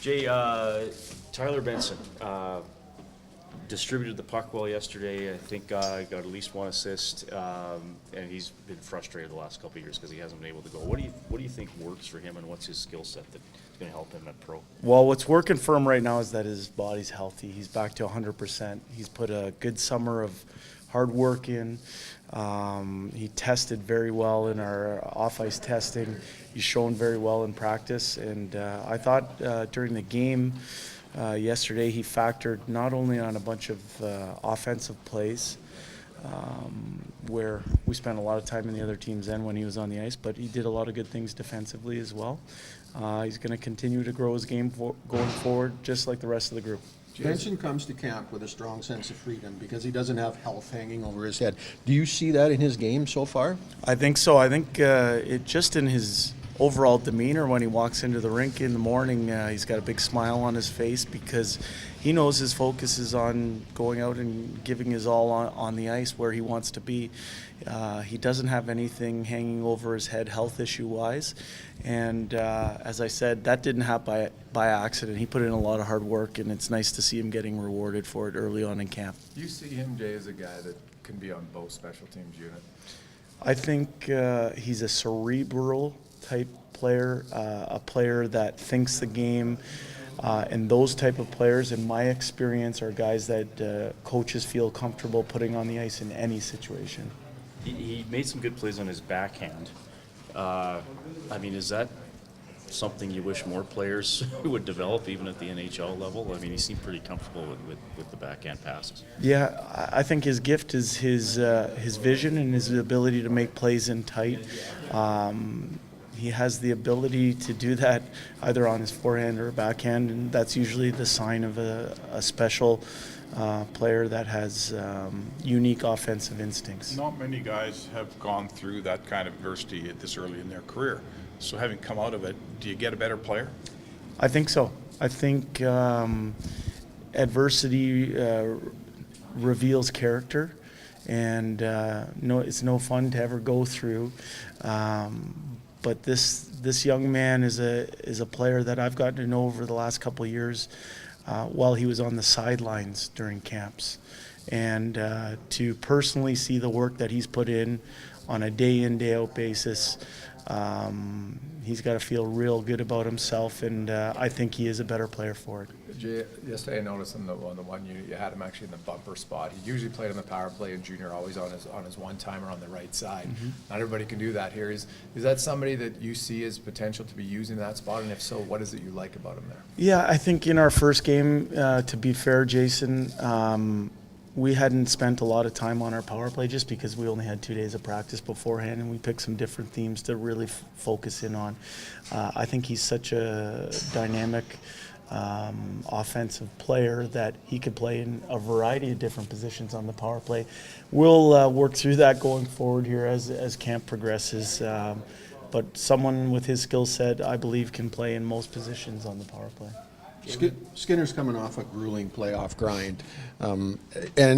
Jay, Tyler Benson distributed the puck well yesterday. I think got at least one assist, and he's been frustrated the last couple of years because he hasn't been able to go. What do you think works for him, and what's his skill set that's going to help him at pro? Well, what's working for him right now is that his body's healthy. He's back to 100%. He's put a good summer of hard work in. He tested very well in our off-ice testing. He's shown very well in practice, and I thought during the game yesterday he factored not only on a bunch of offensive plays where we spent a lot of time in the other team's end when he was on the ice, but he did a lot of good things defensively as well. He's going to continue to grow his game going forward, just like the rest of the group. Benson comes to camp with a strong sense of freedom because he doesn't have health hanging over his head. Do you see that in his game so far? I think so. I think it just in his overall demeanor when he walks into the rink in the morning, he's got a big smile on his face because he knows his focus is on going out and giving his all on the ice where he wants to be. He doesn't have anything hanging over his head health issue-wise. And as I said, that didn't happen by accident. He put in a lot of hard work, and it's nice to see him getting rewarded for it early on in camp. Do you see him, Jay, as a guy that can be on both special teams unit? I think he's a cerebral type player, a player that thinks the game, and those type of players, in my experience, are guys that coaches feel comfortable putting on the ice in any situation. He made some good plays on his backhand. I mean, is that something you wish more players would develop, even at the NHL level? I mean, he seemed pretty comfortable with the backhand passes. Yeah, I think his gift is his vision and his ability to make plays in tight. He has the ability to do that either on his forehand or backhand, and that's usually the sign of a special player that has unique offensive instincts. Not many guys have gone through that kind of adversity at this early in their career. So having come out of it, do you get a better player? I think so. I think adversity reveals character, and it's no fun to ever go through. But this young man is a player that I've gotten to know over the last couple of years while he was on the sidelines during camps. And to personally see the work that he's put in on a day-in, day-out basis, he's got to feel real good about himself, and I think he is a better player for it. Jay, yesterday I noticed on the one you had him actually in the bumper spot. He usually played on the power play in junior, always on his one-timer on the right side. Mm-hmm. Not everybody can do that here. Is that somebody that you see as potential to be using that spot, and if so, what is it you like about him there? Yeah, I think in our first game, to be fair, Jason, we hadn't spent a lot of time on our power play just because we only had 2 days of practice beforehand, and we picked some different themes to really focus in on. I think he's such a dynamic offensive player that he could play in a variety of different positions on the power play. We'll work through that going forward here as camp progresses. But someone with his skill set, I believe, can play in most positions on the power play. Skinner's coming off a grueling playoff grind, and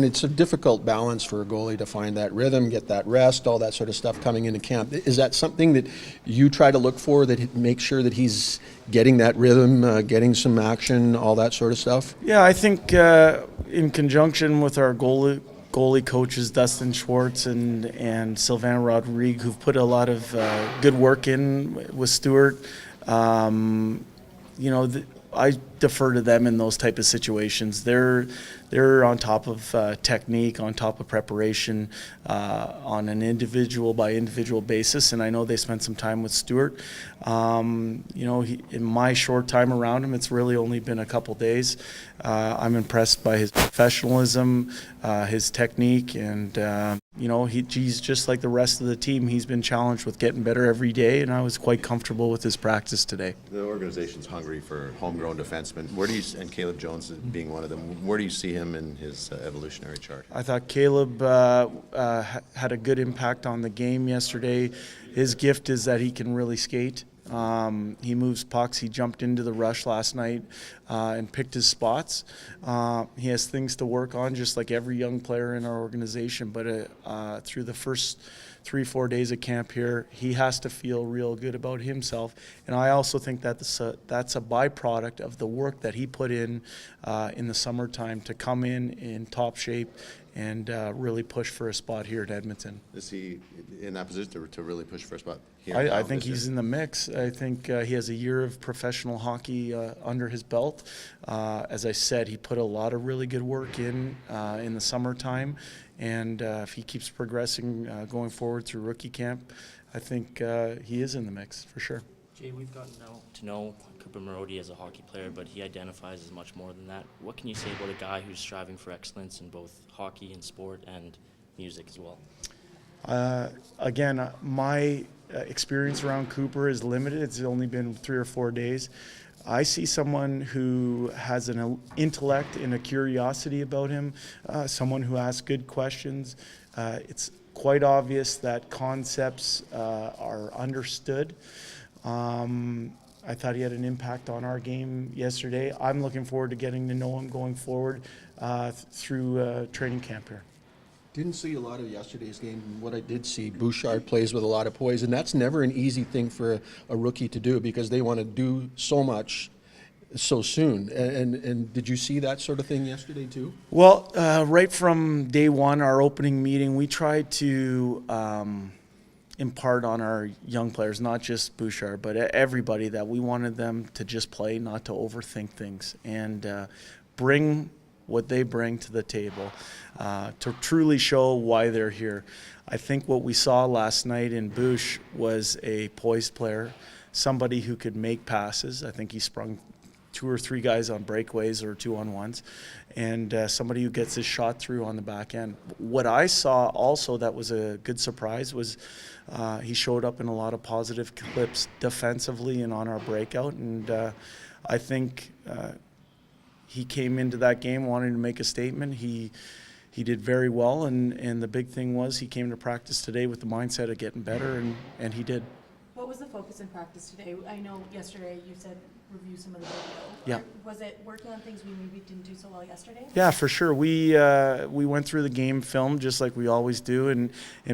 it's a difficult balance for a goalie to find that rhythm, get that rest, all that sort of stuff coming into camp. Is that something that you try to look for, that make sure that he's getting that rhythm, getting some action, all that sort of stuff? Yeah, I think in conjunction with our goalie coaches, Dustin Schwartz and Sylvain Rodrigue, who've put a lot of good work in with Stuart, I defer to them in those type of situations. They're on top of technique, on top of preparation, on an individual by individual basis. And I know they spent some time with Stuart. In my short time around him, it's really only been a couple days. I'm impressed by his professionalism, his technique, and he's just like the rest of the team. He's been challenged with getting better every day, and I was quite comfortable with his practice today. The organization's hungry for homegrown defensemen. And Caleb Jones being one of them, where do you see him in his evolutionary chart? I thought Caleb had a good impact on the game yesterday. His gift is that he can really skate. He moves pucks. He jumped into the rush last night and picked his spots. He has things to work on, just like every young player in our organization. But through the first 3-4 days of camp here. He has to feel real good about himself, and I also think that that's a byproduct of the work that he put in the summertime to come in top shape and really push for a spot here at Edmonton. Is he in that position to really push for a spot here? I now think this year? he's in the mix. I think he has a year of professional hockey under his belt. As I said, he put a lot of really good work in the summertime, and if he keeps progressing going forward through rookie camp, I think he is in the mix for sure. Jay, we've gotten to know Cooper Marody as a hockey player, but he identifies as much more than that. What can you say about a guy who's striving for excellence in both hockey and sport and music as well? Again, my experience around Cooper is limited. It's only been 3 or 4 days. I see someone who has an intellect and a curiosity about him, someone who asks good questions. It's quite obvious that concepts are understood. I thought he had an impact on our game yesterday. I'm looking forward to getting to know him going forward through training camp here. Didn't see a lot of yesterday's game. What I did see, Bouchard plays with a lot of poise, and that's never an easy thing for a rookie to do because they want to do so much so soon. And did you see that sort of thing yesterday too? Well, right from day one, our opening meeting, we tried to impart on our young players, not just Bouchard, but everybody, that we wanted them to just play, not to overthink things, and bring what they bring to the table to truly show why they're here. I think what we saw last night in Bouch was a poised player, somebody who could make passes. I think he sprung 2 or 3 guys on breakaways or 2-on-1s, and somebody who gets his shot through on the back end. What I saw also that was a good surprise was he showed up in a lot of positive clips defensively and on our breakout, and I think he came into that game wanting to make a statement. He did very well, and the big thing was he came to practice today with the mindset of getting better, and he did. What was the focus in practice today? I know yesterday you said review some of the video. Yeah. Was it working on things we maybe didn't do so well yesterday? Yeah, for sure. We went through the game film just like we always do, and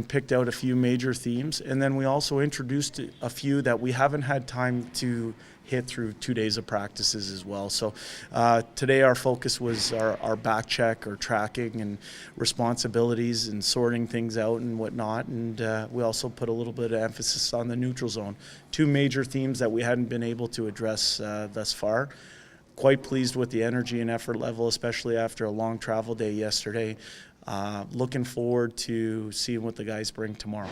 picked out a few major themes, and then we also introduced a few that we haven't had time to hit through 2 days of practices as well. So today our focus was our back check, or tracking and responsibilities and sorting things out and whatnot, and we also put a little bit of emphasis on the neutral zone. 2 major themes that we hadn't been able to address thus far. Quite pleased with the energy and effort level, especially after a long travel day yesterday. Looking forward to seeing what the guys bring tomorrow.